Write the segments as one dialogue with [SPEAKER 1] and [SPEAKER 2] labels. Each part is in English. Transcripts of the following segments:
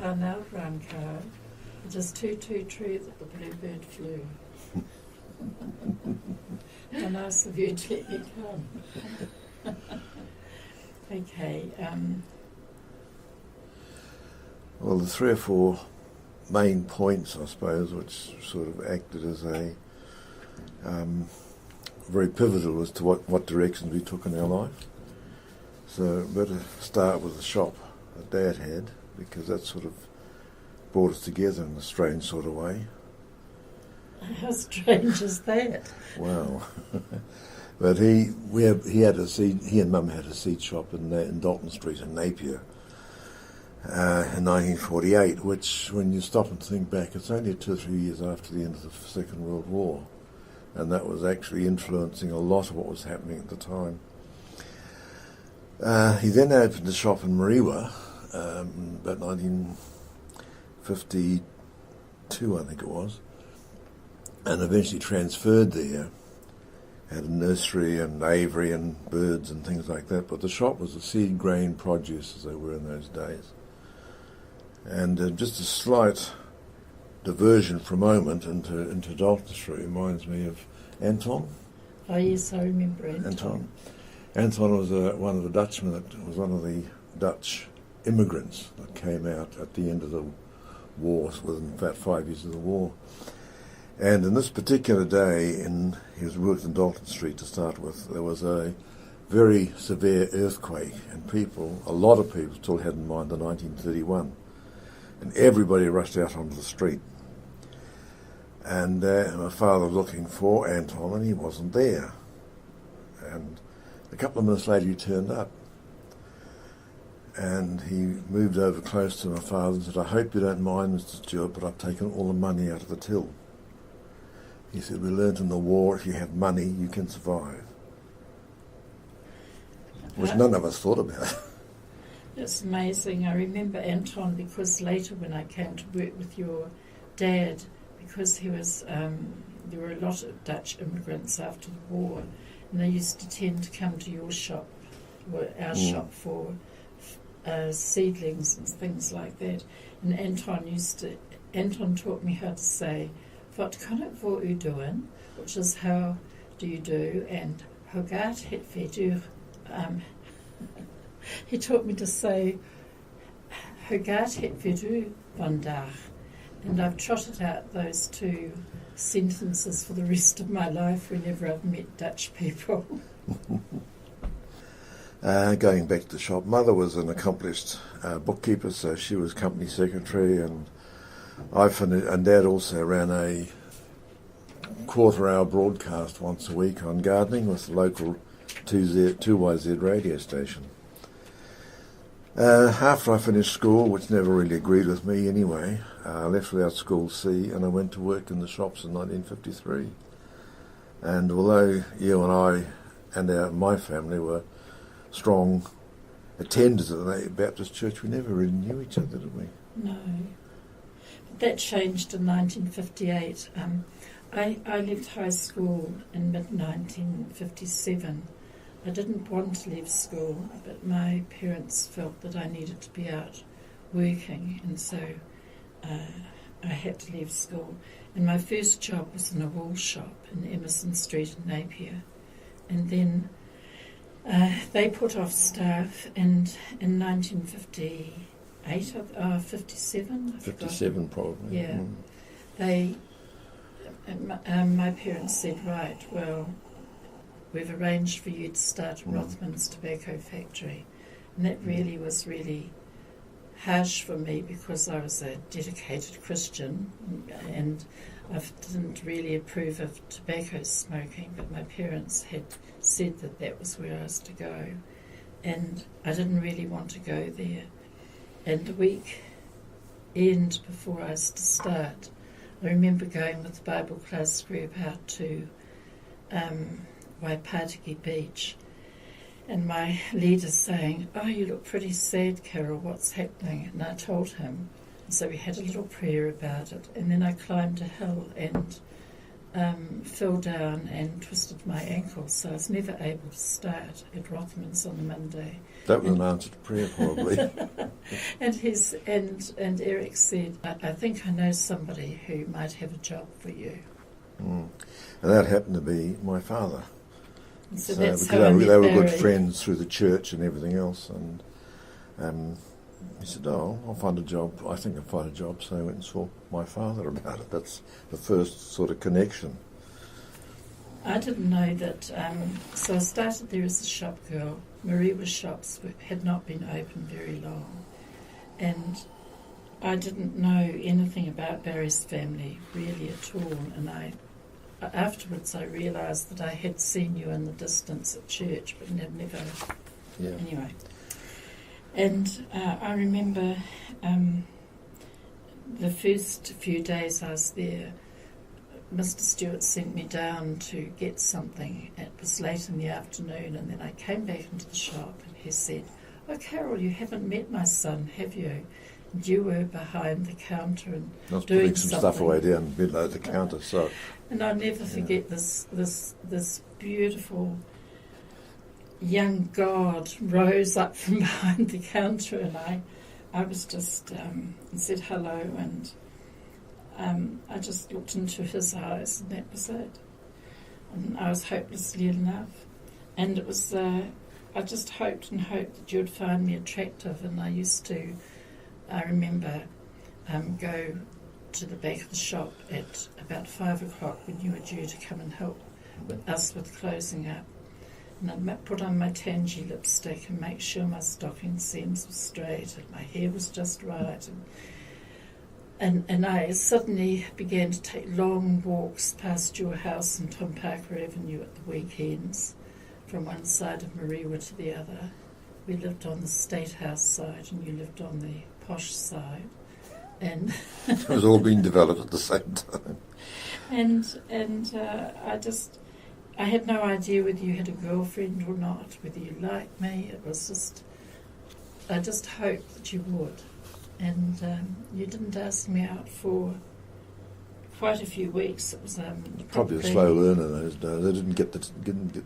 [SPEAKER 1] whānau around Carole. It is too true that the bluebird flew. How nice of you to let me come. Okay.
[SPEAKER 2] Well, the 3 or 4 main points, I suppose, which sort of acted as a very pivotal as to what directions we took in our life. So better start with the shop that Dad had, because that sort of brought us together in a strange sort of way.
[SPEAKER 1] How strange is that?
[SPEAKER 2] Wow. But he and Mum had a seed shop in Dalton Street in Napier in 1948, which, when you stop and think back, it's only 2 or 3 years after the end of the Second World War, and that was actually influencing a lot of what was happening at the time. He then opened a shop in Mariwa, about 1952, I think it was, and eventually transferred there. Had a nursery and aviary and birds and things like that, but the shop was a seed grain produce, as they were in those days. And just a slight diversion for a moment into Dalton Street reminds me of Anton.
[SPEAKER 1] Oh yes, I remember Anton.
[SPEAKER 2] Anton was one of the Dutchmen that was one of the Dutch immigrants that came out at the end of the war, within about 5 years of the war. And in this particular day, he was worked in Dalton Street to start with, there was a very severe earthquake, and a lot of people still had in mind the 1931. And everybody rushed out onto the street. And my father was looking for Anton, and he wasn't there. And a couple of minutes later he turned up. And he moved over close to my father and said, "I hope you don't mind, Mr. Stewart, but I've taken all the money out of the till." He said, "We learnt in the war, if you have money, you can survive." Which none of us thought about.
[SPEAKER 1] It's amazing. I remember Anton because later when I came to work with your dad, because he was, there were a lot of Dutch immigrants after the war, and they used to tend to come to your shop, or our shop, for seedlings and things like that. And Anton taught me how to say, "Wat kan ek vir u doen?" which is how do you do, and "Hoe gaat het vir u?" He taught me to say, "Hoe gaat het vir u vandaag?" And I've trotted out those 2 sentences for the rest of my life whenever I've met Dutch people.
[SPEAKER 2] Going back to the shop, Mother was an accomplished bookkeeper, so she was company secretary, and and Dad also ran a quarter-hour broadcast once a week on gardening with the local 2YZ radio station. After I finished school, which never really agreed with me anyway, I left without school C, and I went to work in the shops in 1953. And although you and I and my family were strong attenders at the Baptist church, we never really knew each other, did we?
[SPEAKER 1] No. That changed in 1958. I left high school in mid-1957. I didn't want to leave school, but my parents felt that I needed to be out working, and so I had to leave school. And my first job was in a wool shop in Emerson Street in Napier. And then they put off staff, and in 1958, 57?
[SPEAKER 2] 57 probably.
[SPEAKER 1] Yeah. My parents said, "Right, well, we've arranged for you to start Rothman's Tobacco Factory." And that really was really harsh for me, because I was a dedicated Christian and I didn't really approve of tobacco smoking, but my parents had said that that was where I was to go, and I didn't really want to go there. And the week end before I was to start, I remember going with the Bible class group out to Waipatiki Beach, and my leader saying, "Oh, you look pretty sad, Carole, what's happening?" And I told him. So we had a little prayer about it, and then I climbed a hill, and fell down and twisted my ankle, so I was never able to start at Rothmans on the Monday.
[SPEAKER 2] That was an answer to prayer, probably.
[SPEAKER 1] and Eric said, I think I know somebody who might have a job for you.
[SPEAKER 2] And that happened to be my father.
[SPEAKER 1] And so that's how
[SPEAKER 2] they were
[SPEAKER 1] Barry.
[SPEAKER 2] good friends through the church and everything else. And he said, I'll find a job. I think I'll find a job. So I went and saw my father about it. That's the first sort of connection.
[SPEAKER 1] I didn't know that. So I started there as a shop girl. Mariwa's shops had not been open very long. And I didn't know anything about Barry's family really at all. And afterwards I realised that I had seen you in the distance at church, but never.
[SPEAKER 2] Yeah.
[SPEAKER 1] Anyway. And I remember the first few days I was there, Mr. Stewart sent me down to get something. It was late in the afternoon, and then I came back into the shop and he said, "Oh, Carole, you haven't met my son, have you?" And you were behind the counter and
[SPEAKER 2] I was
[SPEAKER 1] doing
[SPEAKER 2] putting some
[SPEAKER 1] something.
[SPEAKER 2] stuff away down below the counter. So,
[SPEAKER 1] and I'll never forget this beautiful young god rose up from behind the counter, and I was just said hello, and I just looked into his eyes, and that was it. And I was hopelessly in love, and it was I just hoped that you'd find me attractive. And I remember go to the back of the shop at about 5 o'clock when you were due to come and help us with closing up. And I'd put on my tangy lipstick and make sure my stocking seams were straight and my hair was just right. And I suddenly began to take long walks past your house on Tom Parker Avenue at the weekends, from one side of Mariwa to the other. We lived on the State House side and you lived on the posh side. And
[SPEAKER 2] it was all being developed at the same time.
[SPEAKER 1] And I had no idea whether you had a girlfriend or not, whether you liked me. It was just, I just hoped that you would. And you didn't ask me out for quite a few weeks. It was
[SPEAKER 2] probably a slow learner those days. They didn't get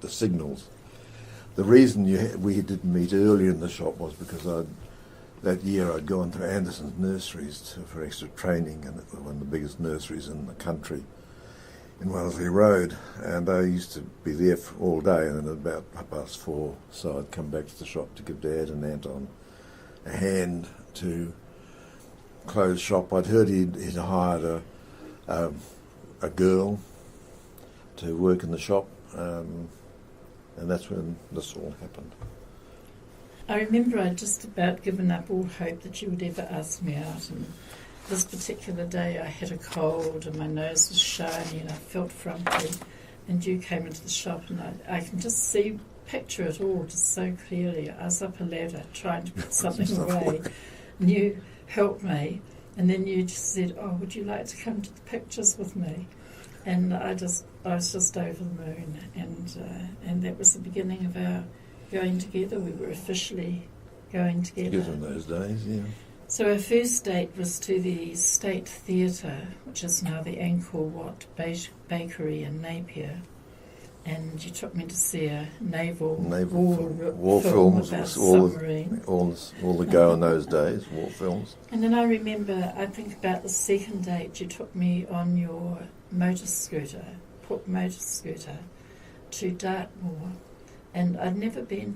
[SPEAKER 2] the signals. The reason we didn't meet earlier in the shop was because that year I'd gone to Anderson's nurseries for extra training, and it was one of the biggest nurseries in the country in Wellesley Road, and I used to be there all day, and then about 4:30, so I'd come back to the shop to give Dad and Anton a hand to close shop. I'd heard he'd hired a girl to work in the shop, and that's when this all happened.
[SPEAKER 1] I remember I'd just about given up all hope that you would ever ask me out, and this particular day I had a cold and my nose was shiny and I felt frumpy, and you came into the shop, and I can just picture it all just so clearly. I was up a ladder trying to put something away, and you helped me, and then you just said, "Oh, would you like to come to the pictures with me?" And I was just over the moon, and that was the beginning of our going together. We were officially going together.
[SPEAKER 2] Good in those days, yeah.
[SPEAKER 1] So our first date was to the State Theatre, which is now the Angkor Wat Bakery in Napier, and you took me to see a naval war film about submarine.
[SPEAKER 2] All the go in those days, war films.
[SPEAKER 1] And then I remember, I think about the second date, you took me on your Port motor scooter, to Dartmoor, and I'd never been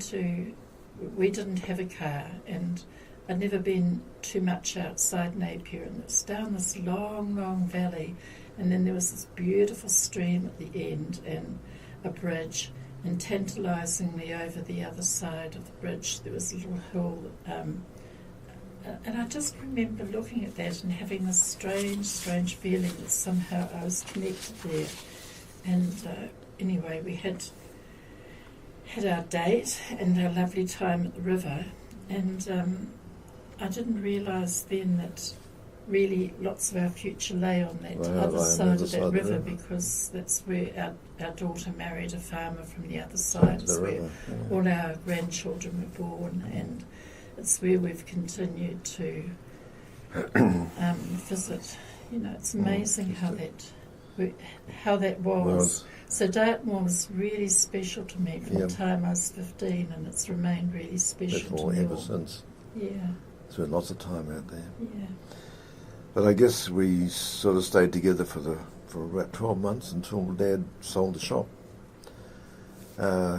[SPEAKER 1] we didn't have a car, and I'd never been too much outside Napier, and it was down this long, long valley, and then there was this beautiful stream at the end and a bridge, and tantalisingly over the other side of the bridge there was a little hill, and I just remember looking at that and having this strange feeling that somehow I was connected there. And anyway, we had our date and our lovely time at the river, and I didn't realise then that really lots of our future lay on that other side of that river, because that's where our daughter married a farmer from the other side. It's where all our grandchildren were born, and it's where we've continued to visit. You know, it's amazing how that how that was.
[SPEAKER 2] Was.
[SPEAKER 1] So Dartmoor was really special to me from
[SPEAKER 2] Yeah.
[SPEAKER 1] the time I was 15, and it's remained really special
[SPEAKER 2] Therefore,
[SPEAKER 1] to me.
[SPEAKER 2] ever since.
[SPEAKER 1] Yeah,
[SPEAKER 2] Spent lots of time out there.
[SPEAKER 1] yeah.
[SPEAKER 2] But I guess we sort of stayed together for about 12 months until Dad sold the shop.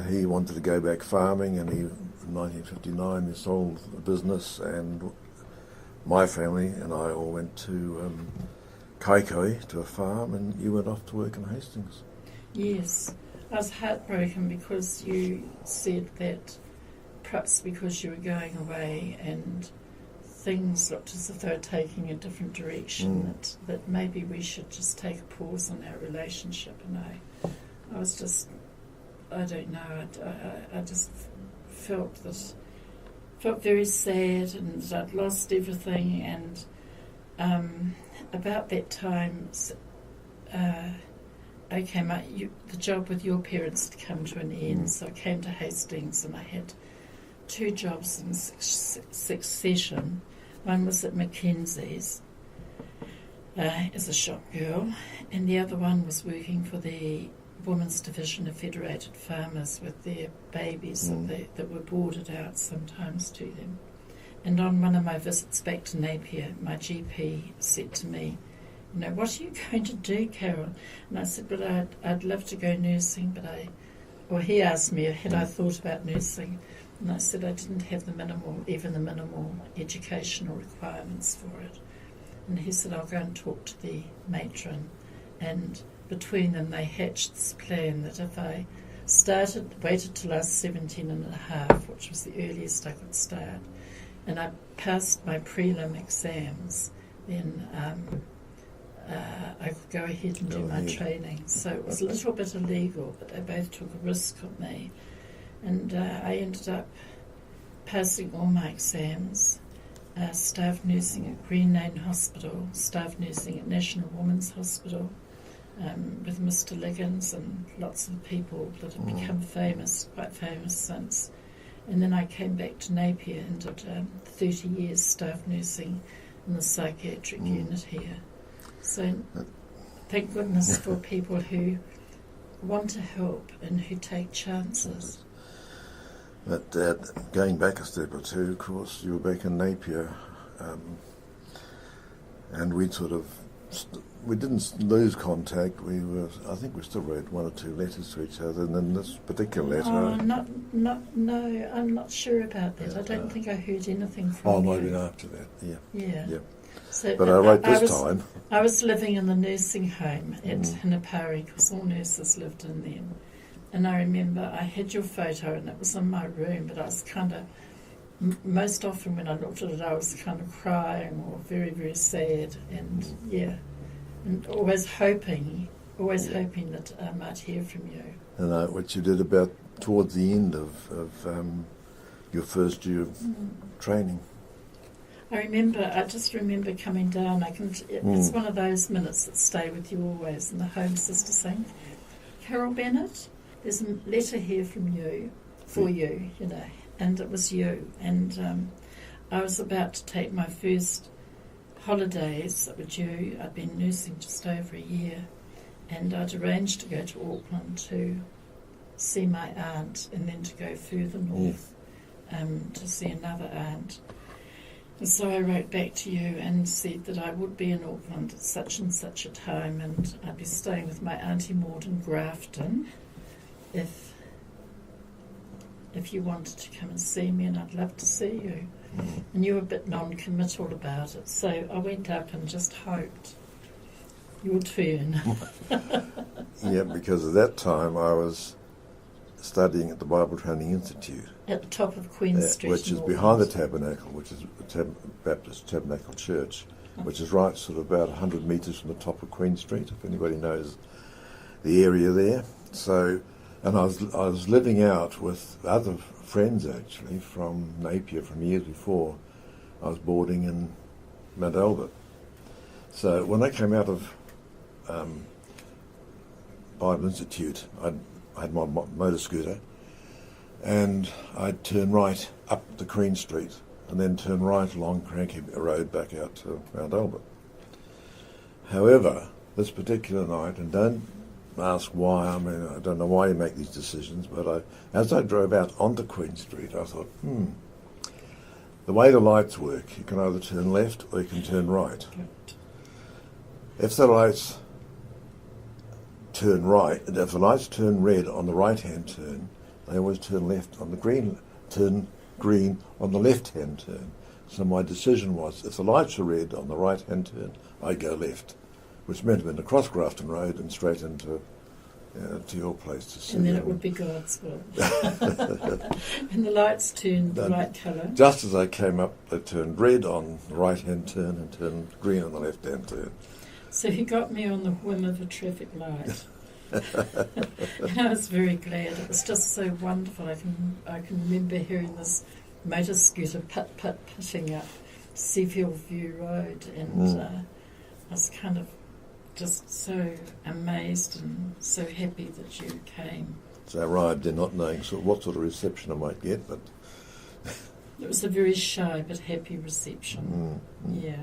[SPEAKER 2] He wanted to go back farming, and in 1959 he sold the business, and my family and I all went to Kaikoi, to a farm, and you went off to work in Hastings.
[SPEAKER 1] Yes, I was heartbroken because you said that perhaps because you were going away and things looked as if they were taking a different direction, that maybe we should just take a pause on our relationship. And I was just, I don't know, I just felt very sad, and that I'd lost everything. And about that time, the job with your parents had come to an end, so I came to Hastings, and I had 2 jobs in succession. One was at Mackenzie's as a shop girl, and the other one was working for the Women's Division of Federated Farmers with their babies that were boarded out sometimes to them. And on one of my visits back to Napier, my GP said to me, what are you going to do, Carole? And I said, but I'd love to go nursing, he asked me, had I thought about nursing? And I said I didn't have the minimal educational requirements for it. And he said, I'll go and talk to the matron. And between them they hatched this plan that if I waited till I was 17 and a half, which was the earliest I could start, and I passed my prelim exams, then I could go ahead and do my training. So it was a little bit illegal, but they both took a risk on me. And I ended up passing all my exams, staff nursing at Green Lane Hospital, staff nursing at National Women's Hospital, with Mr. Liggins and lots of people that have become quite famous since. And then I came back to Napier and did 30 years staff nursing in the psychiatric unit here. So thank goodness for people who want to help and who take chances.
[SPEAKER 2] But going back a step or two, of course, you were back in Napier, and we didn't lose contact. I think we still wrote 1 or 2 letters to each other, and then this particular letter.
[SPEAKER 1] No, I'm not sure about that. I don't think I heard anything from you.
[SPEAKER 2] Oh, might have been after that. Yeah.
[SPEAKER 1] So,
[SPEAKER 2] but I wrote this time.
[SPEAKER 1] I was living in the nursing home at Hinapari, because all nurses lived in them. And I remember I had your photo, and it was in my room, but I was kind of, most often when I looked at it, I was kind of crying or very, very sad, and and always hoping that I might hear from you.
[SPEAKER 2] And what you did about towards the end of your first year of training.
[SPEAKER 1] I just remember coming down. It's one of those minutes that stay with you always, and the home sister saying, Carole Bennett, there's a letter here from you, for you, and it was you. And I was about to take my first holidays that were due. I'd been nursing just over a year, and I'd arranged to go to Auckland to see my aunt and then to go further north to see another aunt. And so I wrote back to you and said that I would be in Auckland at such and such a time, and I'd be staying with my Auntie Maud in Grafton if you wanted to come and see me, and I'd love to see you. And you were a bit non-committal about it, so I went up and just hoped your turn.
[SPEAKER 2] Yeah, because at that time I was studying at the Bible Training Institute.
[SPEAKER 1] At the top of Queen Street.
[SPEAKER 2] Which is behind the Tabernacle, which is the Baptist Tabernacle Church, which is right sort of about 100 metres from the top of Queen Street, if anybody knows the area there. So, and I was living out with other friends actually from Napier from years before. I was boarding in Mount Albert. So when I came out of Bible Institute, I had my motor scooter, and I'd turn right up the Queen Street and then turn right along Cranky Road back out to Mount Albert. However, this particular night, and don't ask why. I mean, I don't know why you make these decisions, but as I drove out onto Queen Street, I thought, the way the lights work, you can either turn left or you can turn right. If the lights turn right, and if the lights turn red on the right-hand turn, they always turn left on the green, turn green on the left-hand turn. So my decision was, if the lights are red on the right-hand turn, I go left, which meant I'm in across Grafton Road and straight into to your place to see.
[SPEAKER 1] And then it would be God's will. And the lights turned the right colour.
[SPEAKER 2] Just as I came up, they turned red on the right-hand turn and turned green on the left-hand turn.
[SPEAKER 1] So he got me on the whim of a traffic light. And I was very glad. It was just so wonderful. I can remember hearing this motor scooter putting up Seafield View Road, and I was kind of just so amazed and so happy that you came.
[SPEAKER 2] So I arrived there not knowing what sort of reception I might get, but
[SPEAKER 1] it was a very shy but happy reception. Yeah.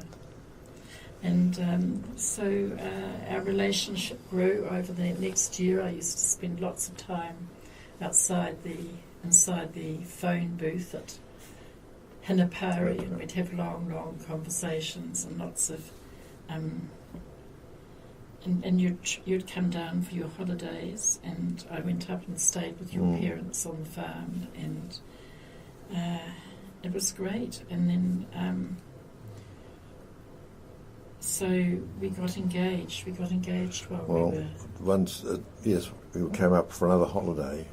[SPEAKER 1] And so our relationship grew over the next year. I used to spend lots of time inside the phone booth at Hinapari, and we'd have long conversations and lots of and you'd come down for your holidays, and I went up and stayed with your parents on the farm, and it was great. And then so we got engaged. We while we were...
[SPEAKER 2] Once, yes, we came up for another holiday,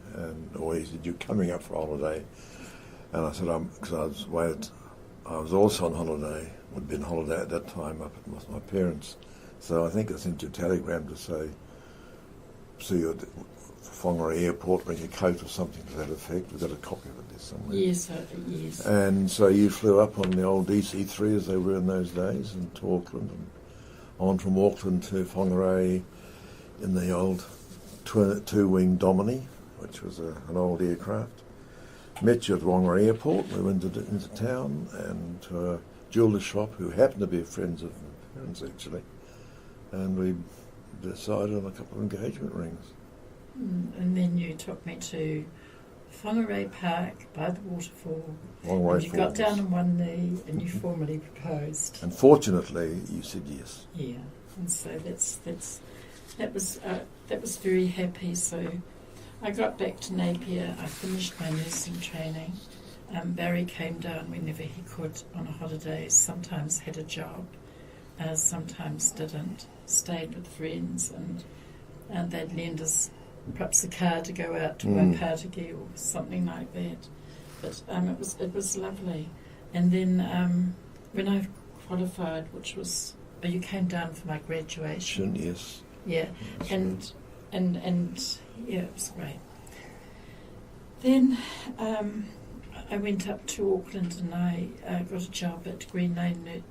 [SPEAKER 2] or he said, "You're coming up for a holiday?" And I said, because I was also on holiday, would be on holiday at that time up with my parents. So I think I sent you a telegram to say, see you at Whangarei Airport, bring a coat or something to that effect. We've got a copy of it there somewhere.
[SPEAKER 1] Yes, yes.
[SPEAKER 2] And so you flew up on the old DC-3 as they were in those days, and to Auckland, and on from Auckland to Whangarei in the old two-wing Domini, which was an old aircraft. Met you at Whangarei Airport. We went into town and to a jeweller shop who happened to be friends of my parents actually, and we decided on a couple of engagement rings.
[SPEAKER 1] And then you took me to Whangarei Park by the waterfall.
[SPEAKER 2] And
[SPEAKER 1] you got down on one knee and you formally proposed.
[SPEAKER 2] And fortunately, you said yes.
[SPEAKER 1] Yeah, and so that was very happy. So I got back to Napier. I finished my nursing training. Barry came down whenever he could on a holiday. Sometimes had a job, sometimes didn't. Stayed with friends, and they'd lend us perhaps a car to go out to Waipartiki or something like that. But it was lovely. And then when I qualified, which was you came down for my graduation.
[SPEAKER 2] Yes.
[SPEAKER 1] Yeah, and yeah, it was great. Then I went up to Auckland and I got a job at Green Lane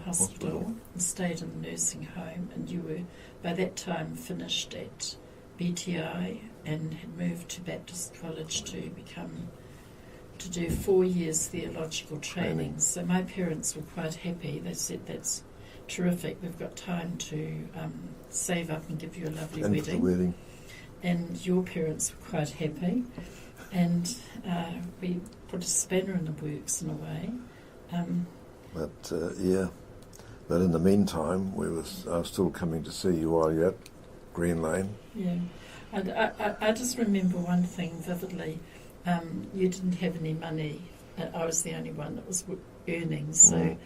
[SPEAKER 1] Hospital and stayed in the nursing home, and you were by that time finished at BTI and had moved to Baptist College to do 4 years theological training. So my parents were quite happy. They said, "That's terrific, we've got time to save up and give you a lovely wedding." And your parents were quite happy, and we put a spanner in the works in a way.
[SPEAKER 2] But in the meantime, I was still coming to see you while you're at Green Lane.
[SPEAKER 1] Yeah, and I just remember one thing vividly. You didn't have any money. I was the only one that was earning, so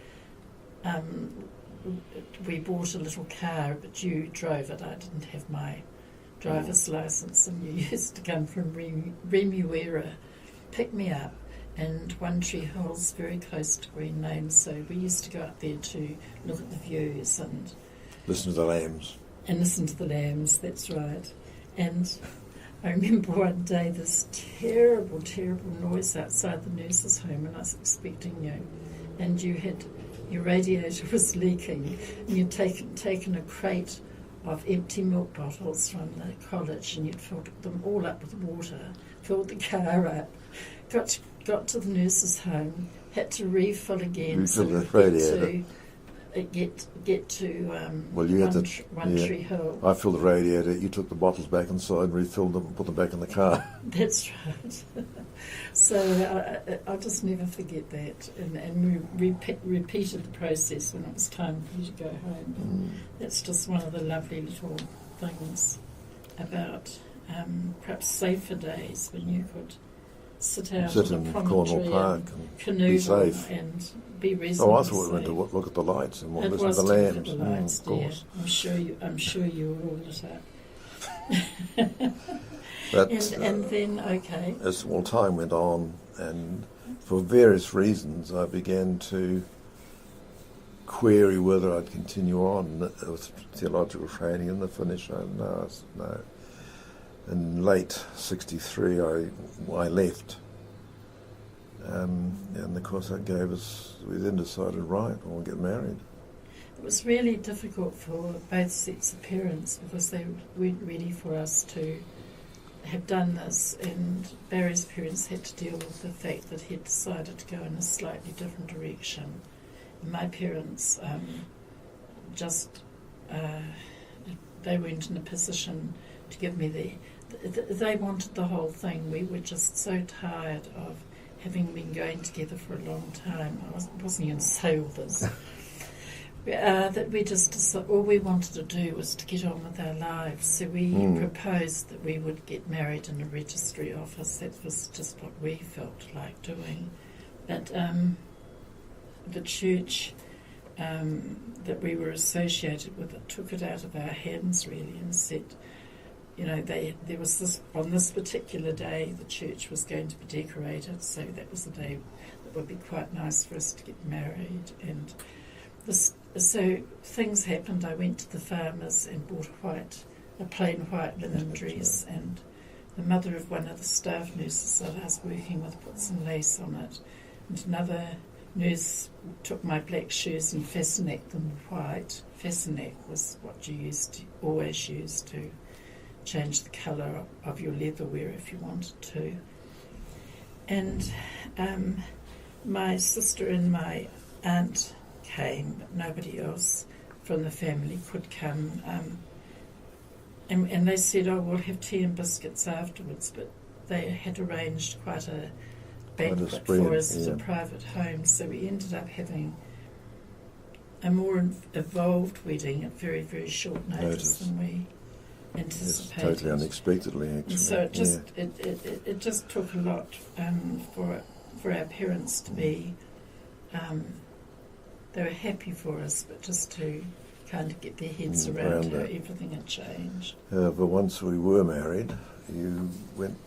[SPEAKER 1] we bought a little car, but you drove it. I didn't have my driver's license, and you used to come from Remuera, pick me up, and One Tree Hill's very close to Green Lane, so we used to go up there to look at the views and
[SPEAKER 2] listen to the lambs.
[SPEAKER 1] And listen to the lambs, that's right. And I remember one day this terrible noise outside the nurse's home, and I was expecting you, and your radiator was leaking, and you'd taken a crate of empty milk bottles from the college, and you'd filled them all up with water, filled the car up, got to the nurse's home, had to refill again,
[SPEAKER 2] Refill the radiator.
[SPEAKER 1] get to
[SPEAKER 2] Well, you had
[SPEAKER 1] One Tree Hill.
[SPEAKER 2] I filled the radiator. You took the bottles back inside and refilled them and put them back in the car.
[SPEAKER 1] That's right. So I'll just never forget that. And we repeated the process when it was time for you to go home. That's just one of the lovely little things about perhaps safer days when you could sit out on
[SPEAKER 2] in
[SPEAKER 1] the
[SPEAKER 2] Cornwall Park
[SPEAKER 1] and
[SPEAKER 2] and be
[SPEAKER 1] canoodle
[SPEAKER 2] safe.
[SPEAKER 1] and be reasonably
[SPEAKER 2] Oh, I thought we went
[SPEAKER 1] safe.
[SPEAKER 2] to look at the lights and
[SPEAKER 1] It
[SPEAKER 2] listen
[SPEAKER 1] was
[SPEAKER 2] to the
[SPEAKER 1] to look at
[SPEAKER 2] lambs.
[SPEAKER 1] the lights,
[SPEAKER 2] Of
[SPEAKER 1] dear.
[SPEAKER 2] course.
[SPEAKER 1] I'm sure you were all lit up.
[SPEAKER 2] But
[SPEAKER 1] and then, okay.
[SPEAKER 2] as time went on, and for various reasons, I began to query whether I'd continue on with theological training and the finish. No. In late '63, I left. And of course that gave us, we then decided, right, we'll get married.
[SPEAKER 1] It was really difficult for both sets of parents because they weren't ready for us to have done this, and Barry's parents had to deal with the fact that he'd decided to go in a slightly different direction. And my parents they weren't in a position to give me they wanted the whole thing. We were just so tired of having been going together for a long time. I wasn't going to say all this. That we just all we wanted to do was to get on with our lives. So we proposed that we would get married in a registry office. That was just what we felt like doing. But the church that we were associated with took it out of our hands really and said, there was this, on this particular day the church was going to be decorated, so that was the day that would be quite nice for us to get married. And so things happened. I went to the farmers and bought a plain white linen dress, and the mother of one of the staff nurses that I was working with put some lace on it, and another nurse took my black shoes and fastened them white. Fastening was what you always used to change the colour of your leatherware if you wanted to. And my sister and my aunt came, but nobody else from the family could come. And they said, we'll have tea and biscuits afterwards, but they had arranged quite a banquet for us at a private home, so we ended up having a more evolved wedding at very, very short notice than we anticipated.
[SPEAKER 2] Yes, totally unexpectedly, actually.
[SPEAKER 1] And so it just took a lot for our parents to be. They were happy for us, but just to kind of get their heads around how everything had changed.
[SPEAKER 2] But once we were married, you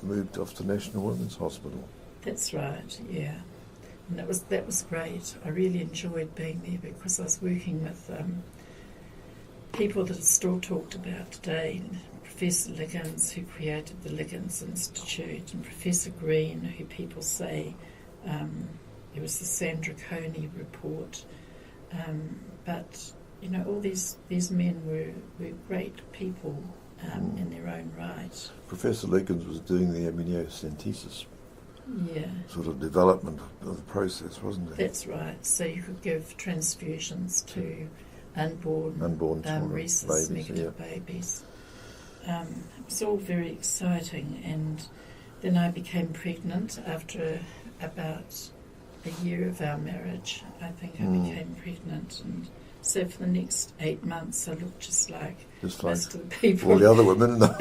[SPEAKER 2] moved off to National Women's Hospital.
[SPEAKER 1] That's right, yeah. And that was great. I really enjoyed being there because I was working with people that are still talked about today. Professor Liggins, who created the Liggins Institute, and Professor Green, who people say it was the Sandra Coney report. But all these men were great people in their own right.
[SPEAKER 2] Professor Liggins was doing the amniocentesis.
[SPEAKER 1] Yeah.
[SPEAKER 2] Sort of development of the process, wasn't it?
[SPEAKER 1] That's right. So you could give transfusions to unborn
[SPEAKER 2] children,
[SPEAKER 1] rhesus negative babies. It was all very exciting, and then I became pregnant after about a year of our marriage. I think I became pregnant, and so for the next 8 months I looked just like most of the people,
[SPEAKER 2] all the other women
[SPEAKER 1] that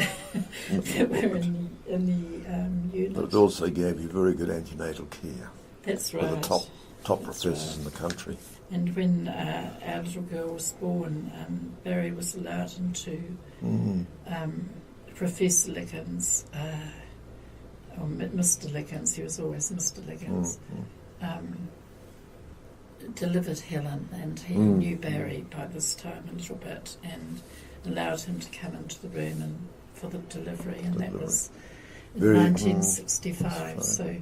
[SPEAKER 1] were in the unit.
[SPEAKER 2] But it also gave you very good antenatal care.
[SPEAKER 1] That's right.
[SPEAKER 2] With the top professors in the country.
[SPEAKER 1] And when our little girl was born, Barry was allowed into Professor Liggins, or Mr. Liggins, he was always Mr. Liggins, delivered Helen, and he knew Barry by this time a little bit, and allowed him to come into the room for the delivery, and that was in 1965, so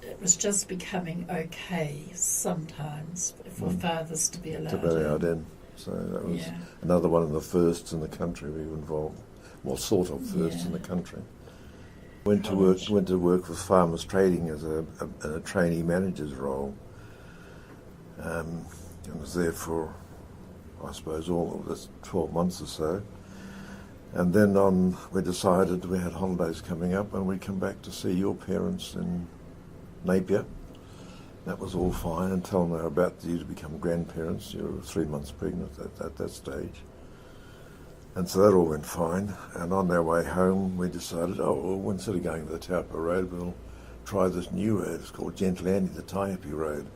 [SPEAKER 1] it was just becoming okay sometimes for fathers to be allowed in.
[SPEAKER 2] So that was another one of the firsts in the country we were involved, well, sort of first in the country. Went to work with Farmers Trading as a trainee manager's role. and was there for, I suppose, all of this 12 months or so. And then we decided we had holidays coming up and we'd come back to see your parents in Napier. That was all fine until they were about you to become grandparents. You were 3 months pregnant at that stage. And so that all went fine. And on their way home, we decided, well, instead of going to the Taupo Road, we'll try this new road. It's called Gentle Andy, the Taiapi Road,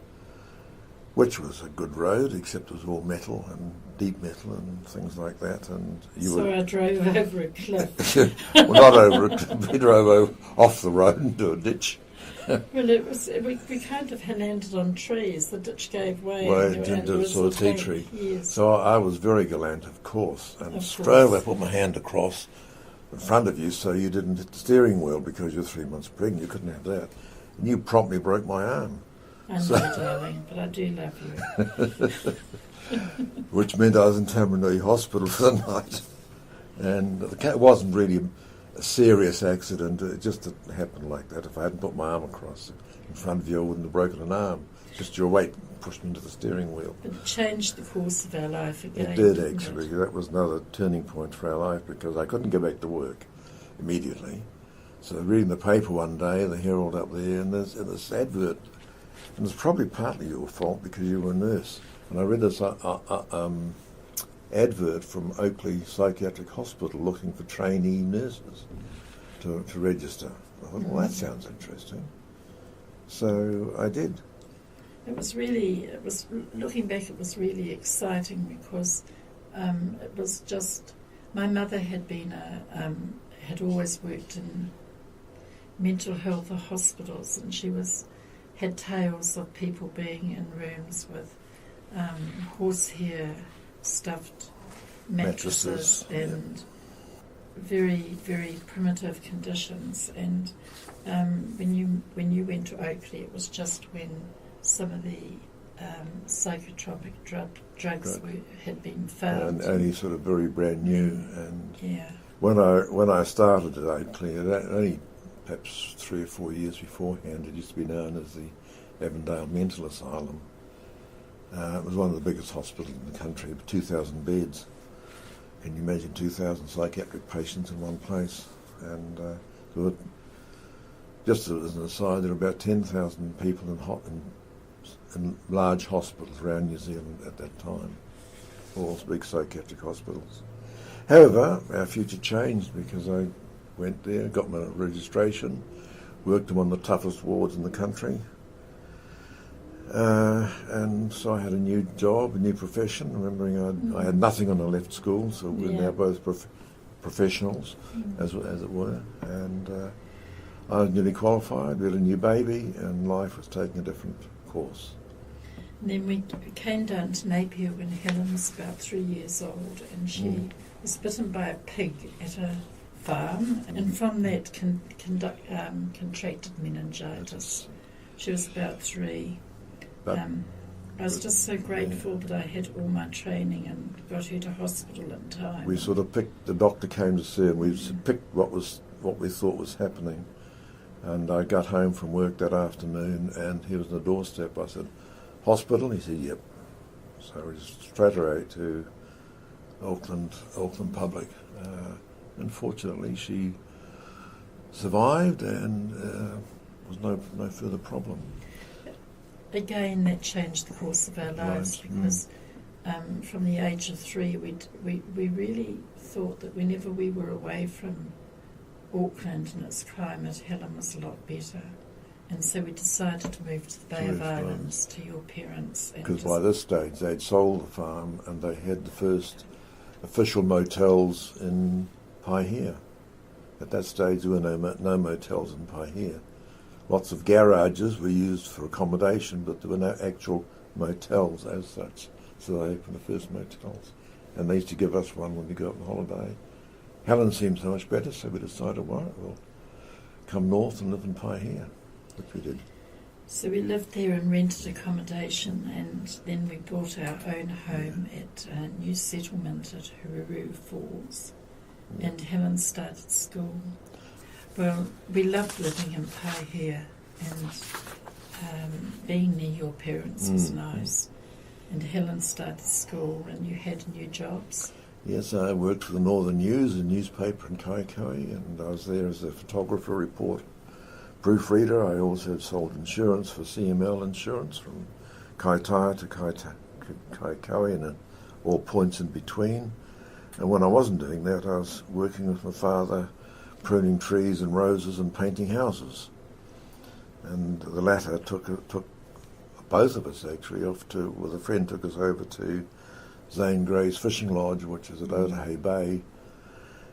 [SPEAKER 2] which was a good road, except it was all metal and deep metal and things like that. And
[SPEAKER 1] I drove over a cliff.
[SPEAKER 2] Well, not over it. We drove off the road into a ditch.
[SPEAKER 1] Well, we kind of landed on trees. The ditch gave way.
[SPEAKER 2] Into a sort of tea tree.
[SPEAKER 1] Yes.
[SPEAKER 2] So I was very gallant, of course, and straight away I put my hand across in front of you so you didn't hit the steering wheel because you're 3 months pregnant. You couldn't have that. And you promptly broke my arm.
[SPEAKER 1] I know, darling, but I do love you.
[SPEAKER 2] Which meant I was in Tamarui Hospital for the night. And it wasn't really a serious accident. It just happened like that. If I hadn't put my arm across in front of you, I wouldn't have broken an arm. Just your weight pushed me into the steering wheel.
[SPEAKER 1] It changed the course of our life again.
[SPEAKER 2] It did, actually. That was another turning point for our life because I couldn't go back to work immediately. So reading the paper one day, the Herald up there, and there's this advert. And it's probably partly your fault because you were a nurse. And I read this advert from Oakley Psychiatric Hospital looking for trainee nurses to register. I thought, well, that sounds interesting. So I did. Looking back, it was really exciting because it was just, my mother had had always worked in mental health hospitals, and she had tales of people being in rooms with horsehair stuffed mattresses and very, very primitive conditions. And when you went to Oakley, it was just when some of the psychotropic drugs had been found. And only sort of very brand new. And
[SPEAKER 1] yeah.
[SPEAKER 2] When I started at Oakley, only perhaps 3 or 4 years beforehand, it used to be known as the Avondale Mental Asylum. It was one of the biggest hospitals in the country, 2,000 beds. Can you imagine 2,000 psychiatric patients in one place? And just as an aside, there were about 10,000 people in large hospitals around New Zealand at that time, all big psychiatric hospitals. However, our future changed because I went there, got my registration, worked in one of the toughest wards in the country, and so I had a new job, a new profession, remembering I had nothing on I left school, so we're now both professionals, as it were, and I was newly qualified, we had a new baby, and life was taking a different course.
[SPEAKER 1] And then we came down to Napier when Helen was about 3 years old, and she was bitten by a pig at a farm, and from that contracted meningitis. She was about 3. I was just so grateful that I had all my training and got her to hospital in time.
[SPEAKER 2] We sort of picked, the doctor came to see, and we picked what we thought was happening. And I got home from work that afternoon, and he was on the doorstep. I said, "Hospital?" He said, "Yep." So we straight away to Auckland Public. Unfortunately, she survived, and was no further problem.
[SPEAKER 1] Again, that changed the course of our lives because from the age of 3, we really thought that whenever we were away from Auckland and its climate, Helen was a lot better. And so we decided to move to the Bay of Islands to your parents.
[SPEAKER 2] Because by this stage they'd sold the farm and they had the first official motels in Paihia. At that stage there were no motels in Paihia. Lots of garages were used for accommodation, but there were no actual motels as such. So they opened the first motels. And they used to give us one when we go up on holiday. Helen seemed so much better, so we decided, well, we'll come north and live in Paihia, which we did.
[SPEAKER 1] So we lived there and rented accommodation, and then we bought our own home at a new settlement at Hururu Falls. And Helen started school. Well, we loved living in Paihia, and being near your parents was nice. And Helen started school and you had new jobs.
[SPEAKER 2] Yes, I worked for the Northern News, a newspaper in Kaikoai, and I was there as a photographer, reporter, proofreader. I also sold insurance for CML Insurance from Kaitaia to Kaikoai and at all points in between. And when I wasn't doing that, I was working with my father, pruning trees and roses and painting houses. And the latter took both of us actually off to, with a friend, took us over to Zane Gray's fishing lodge, which is at Otahe Bay,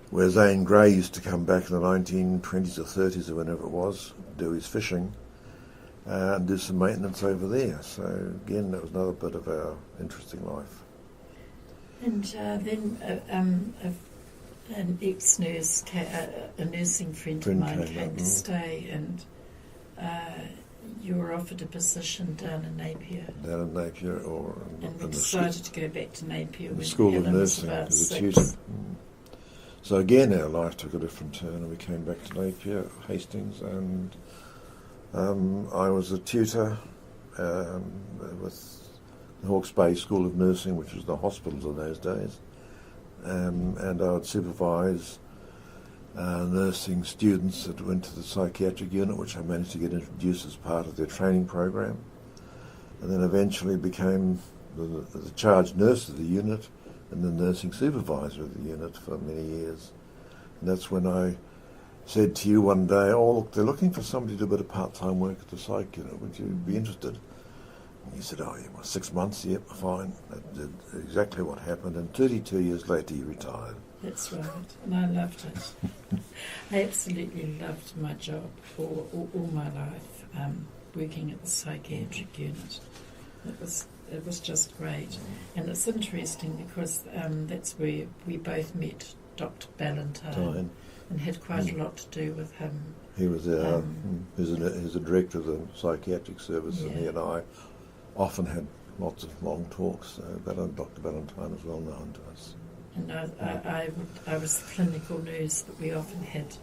[SPEAKER 2] where Zane Gray used to come back in the 1920s or 30s or whenever it was, do his fishing and do some maintenance over there. So again, that was another bit of our interesting life.
[SPEAKER 1] And then an ex-nurse, a nursing friend of mine came to stay, and you were offered a position down in Napier.
[SPEAKER 2] Down in Napier, or
[SPEAKER 1] and we decided to go back to Napier when
[SPEAKER 2] the School
[SPEAKER 1] Helen
[SPEAKER 2] of Nursing
[SPEAKER 1] was about
[SPEAKER 2] as a
[SPEAKER 1] 6.
[SPEAKER 2] tutor. So again, our life took a different turn, and we came back to Napier, Hastings, and I was a tutor with the Hawke's Bay School of Nursing, which was the hospitals of those days, and I would supervise nursing students that went to the psychiatric unit, which I managed to get introduced as part of their training program, and then eventually became the charge nurse of the unit and the nursing supervisor of the unit for many years. And that's when I said to you one day, oh look, they're looking for somebody to do a bit of part-time work at the psych unit, would you be interested? And you said, oh yeah, well, 6 months, yep, fine. That did exactly what happened, and 32 years later you retired.
[SPEAKER 1] That's right, and I loved it. I absolutely loved my job for all my life, working at the psychiatric unit. It was just great, and it's interesting because that's where we both met Dr. Ballantyne and had quite a lot to do with him.
[SPEAKER 2] He was he's a director of the psychiatric service, and he and I often had lots of long talks. Dr. Ballantyne is well known to us.
[SPEAKER 1] And I was the clinical nurse, but we often had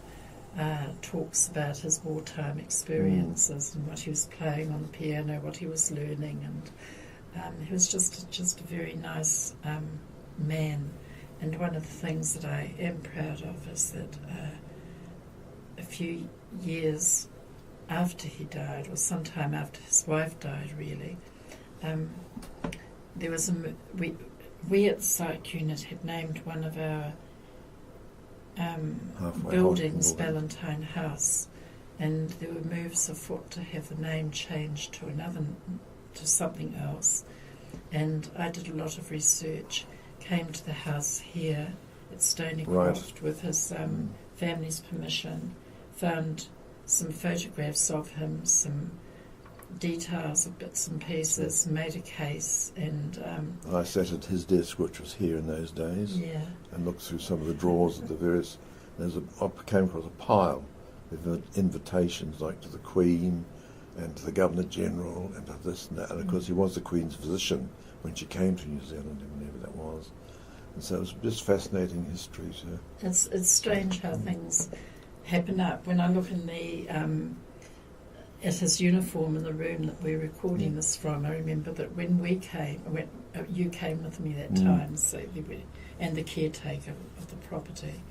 [SPEAKER 1] talks about his wartime experiences and what he was playing on the piano, what he was learning, and he was just a very nice man. And one of the things that I am proud of is that a few years after he died, or sometime after his wife died, really, there was we at the psych unit had named one of our buildings Ballantyne House, and there were moves afoot to have the name changed to something else. And I did a lot of research, came to the house here at Stonycroft with his family's permission, found some photographs of him, some details of bits and pieces, made a case, and
[SPEAKER 2] I sat at his desk, which was here in those days, and looked through some of the drawers of the various. I came across a pile of invitations, like to the Queen and to the Governor General and to this and that, and of course he was the Queen's physician when she came to New Zealand, whenever that was, and so it was just fascinating history too.
[SPEAKER 1] It's strange how things happen up. When I look in the at his uniform in the room that we're recording this from, I remember that when you came with me that time, so and the caretaker of the property,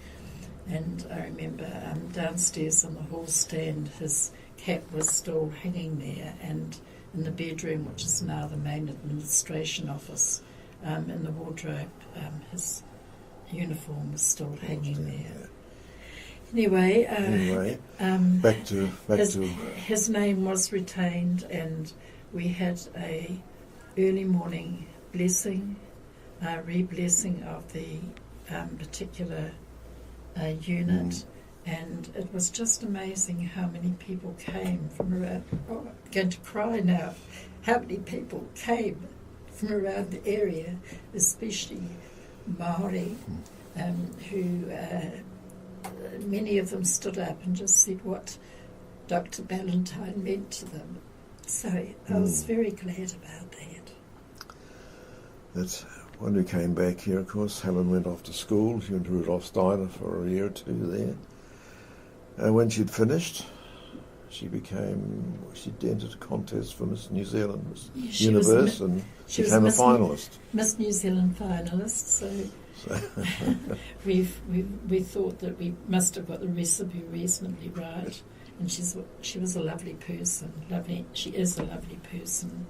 [SPEAKER 1] and I remember downstairs on the hall stand his cap was still hanging there, and in the bedroom, which is now the main administration office, in the wardrobe, his uniform was still hanging there. Anyway,
[SPEAKER 2] back to
[SPEAKER 1] his name was retained, and we had a early morning blessing, re-blessing of the particular unit, and it was just amazing how many people came from around. Oh, I'm going to cry now. How many people came from around the area, especially Maori, who. Many of them stood up and just said what Dr. Ballantyne meant to them. So I was very glad about that.
[SPEAKER 2] That's when we came back here, of course, Helen went off to school. She went to Rudolf Steiner for a year or two there. And when she'd finished, she entered a contest for Miss New Zealand, Miss
[SPEAKER 1] Yeah, she
[SPEAKER 2] Universe, and
[SPEAKER 1] she
[SPEAKER 2] became a
[SPEAKER 1] was
[SPEAKER 2] finalist.
[SPEAKER 1] Miss New Zealand finalist. So we thought that we must have got the recipe reasonably right. And she was a lovely person. She is a lovely person.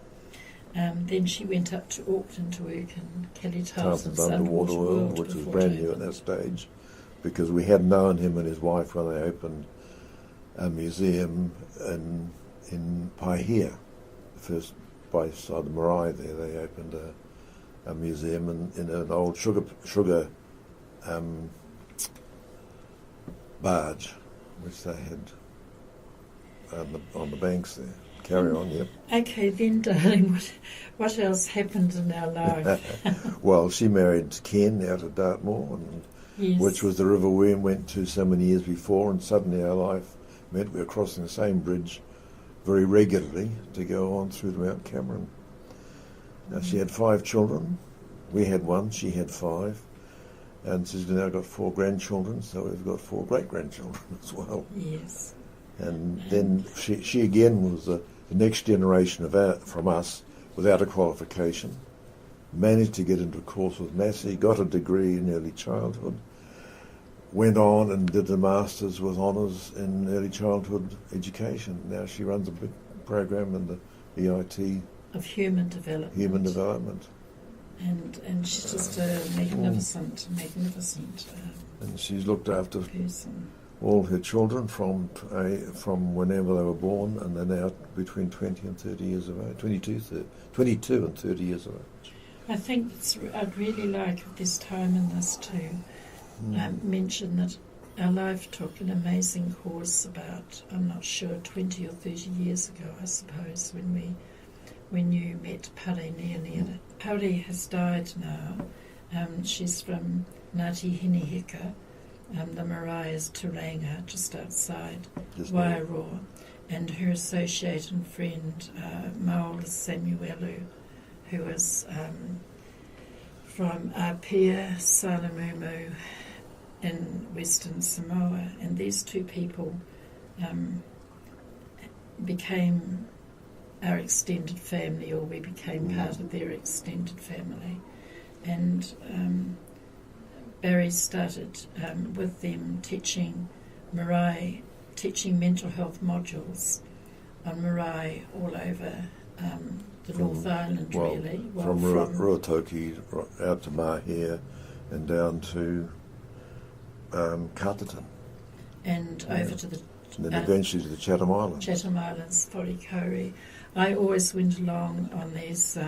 [SPEAKER 1] Then she went up to Auckland to work in Kelly Townsend's
[SPEAKER 2] Underwater World, which was brand new at that stage, because we had known him and his wife when they opened a museum in Paihia, the first by side of Marae there. They opened a museum in an old sugar barge, which they had on the banks there. Carry on, yep.
[SPEAKER 1] Okay, then, darling, what else happened in our life?
[SPEAKER 2] Well, she married Ken out of Dartmoor,
[SPEAKER 1] Yes.
[SPEAKER 2] which was the river we went to so many years before, and suddenly our life meant we were crossing the same bridge very regularly to go on through to Mount Cameron. Now, she had 5 children. We had 1, she had 5. And she's now got 4 grandchildren, so we've got 4 great-grandchildren as well.
[SPEAKER 1] Yes.
[SPEAKER 2] And then she again was the next generation from us without a qualification, managed to get into a course with Massey, got a degree in early childhood, went on and did a master's with honours in early childhood education. Now she runs a big program in the EIT
[SPEAKER 1] Of human development. And she's just a magnificent
[SPEAKER 2] and she's looked after
[SPEAKER 1] person.
[SPEAKER 2] all her children from whenever they were born, and they're now between 20 and 30 years of age, 22 and 30 years of age.
[SPEAKER 1] I think I'd really like at this time in this to mention that our life took an amazing course about, I'm not sure, 20 or 30 years ago, I suppose, when you met Pare Neanera. Pare has died now. She's from Ngāti Hinihika. The marae is Turanga, just outside Wairoa, and her associate and friend, Maola Samuelu, who is from Apia, Salamumu in Western Samoa. And these 2 people became our extended family, or we became part of their extended family. And Barry started with them teaching mental health modules on marae all over the North Island, really.
[SPEAKER 2] From Ruatoki out to Mahia and down to Kātaton.
[SPEAKER 1] And over to the...
[SPEAKER 2] And then eventually to the Chatham Islands.
[SPEAKER 1] Chatham Islands, Whorikauri. I always went along on these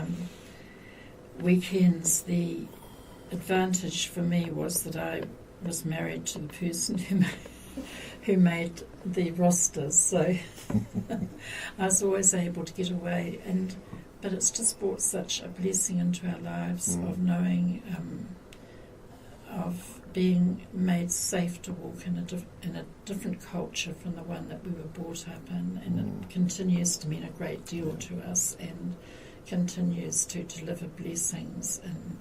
[SPEAKER 1] weekends. The advantage for me was that I was married to the person who made the rosters, so I was always able to get away. But it's just brought such a blessing into our lives of knowing, of being made safe to walk in a different culture from the one that we were brought up in, and it continues to mean a great deal to us, and continues to deliver blessings and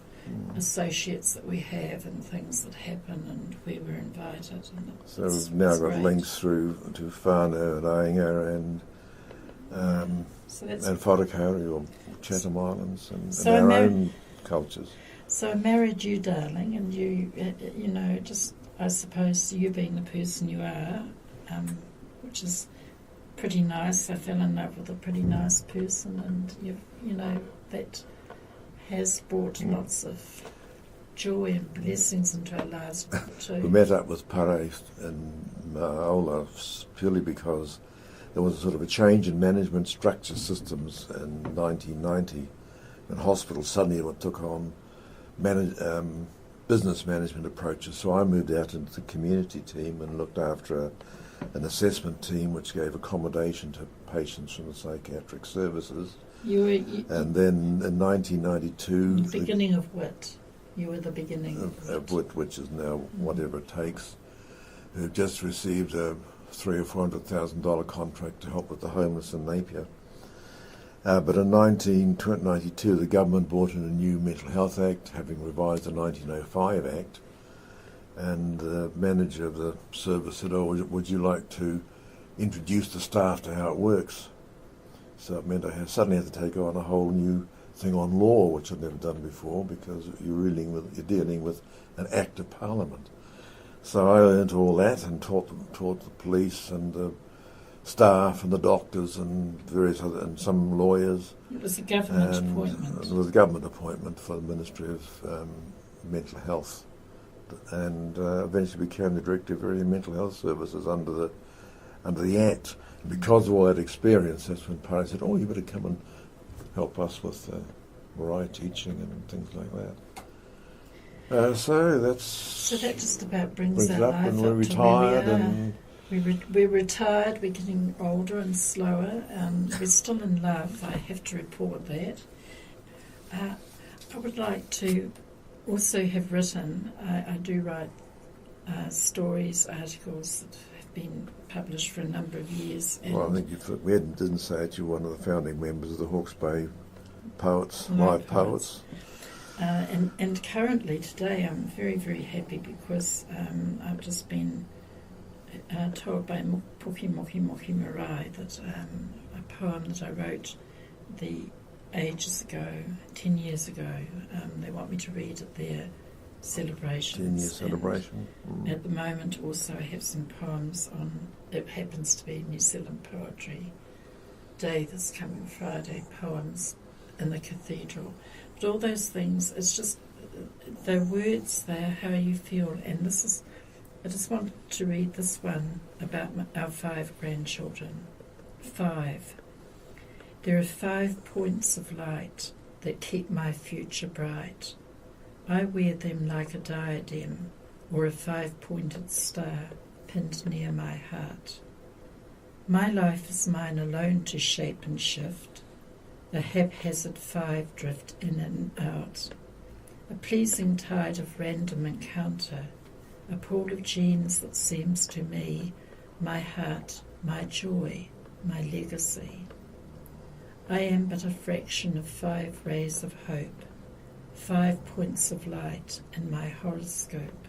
[SPEAKER 1] associates that we have and things that happen and where we're invited. And
[SPEAKER 2] so we've now got links through to Whānau and Ainga and Whorikauri, or Chatham Islands, and our own cultures.
[SPEAKER 1] So I married you, darling, and you know, just, I suppose, you being the person you are, which is pretty nice. I fell in love with a pretty nice person, and you know, that has brought lots of joy and blessings into our lives too.
[SPEAKER 2] We met up with Pare and Maola purely because there was a sort of a change in management structure systems in 1990, when hospitals suddenly took on business management approaches. So I moved out into the community team and looked after an assessment team which gave accommodation to patients from the psychiatric services. And then in 1992...
[SPEAKER 1] The beginning of WIT. You were the beginning
[SPEAKER 2] of WIT, which is now Whatever It Takes, who just received a $300,000 or $400,000 contract to help with the homeless in Napier. But in 1992, the government brought in a new Mental Health Act, having revised the 1905 Act, and the manager of the service said, "Oh, would you like to introduce the staff to how it works. So it meant I suddenly had to take on a whole new thing on law, which I'd never done before, because you're dealing with an Act of Parliament. So I learned all that and taught the police and the staff and the doctors and various other, and some lawyers.
[SPEAKER 1] It was a government appointment.
[SPEAKER 2] It was a government appointment for the Ministry of Mental Health, and eventually became the Director of Various Mental Health Services under the Act. Because of all that experience, that's when Party said, "Oh, you better come and help us with Moriah teaching and things like that." So that
[SPEAKER 1] just about brings our
[SPEAKER 2] up,
[SPEAKER 1] life
[SPEAKER 2] and
[SPEAKER 1] up
[SPEAKER 2] we're
[SPEAKER 1] to
[SPEAKER 2] retired,
[SPEAKER 1] where we are.
[SPEAKER 2] and
[SPEAKER 1] We're retired, we're getting older and slower, we're still in love, I have to report that. I would like to also have written, I do write stories, articles that have been published for a number of years.
[SPEAKER 2] Well, I think we didn't say that you're one of the founding members of the Hawke's Bay Poets, Live Poets.
[SPEAKER 1] And currently today I'm very, very happy because I've just been told by Puki Moki Marae that a poem that I wrote ages ago, 10 years ago, they want me to read at their celebrations.
[SPEAKER 2] 10-year celebration.
[SPEAKER 1] At the moment also I have some poems on, it happens to be New Zealand Poetry Day this coming Friday, poems in the cathedral. But all those things, it's just, the words there, how you feel, and this is, I just want to read this one about our 5 grandchildren. 5. There are 5 points of light that keep my future bright. I wear them like a diadem or a 5-pointed star pinned near my heart. My life is mine alone to shape and shift. The haphazard 5 drift in and out. A pleasing tide of random encounter. A pool of genes that seems to me my heart, my joy, my legacy. I am but a fraction of 5 rays of hope, 5 points of light in my horoscope.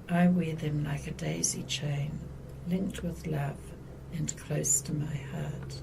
[SPEAKER 1] I wear them like a daisy chain, linked with love and close to my heart.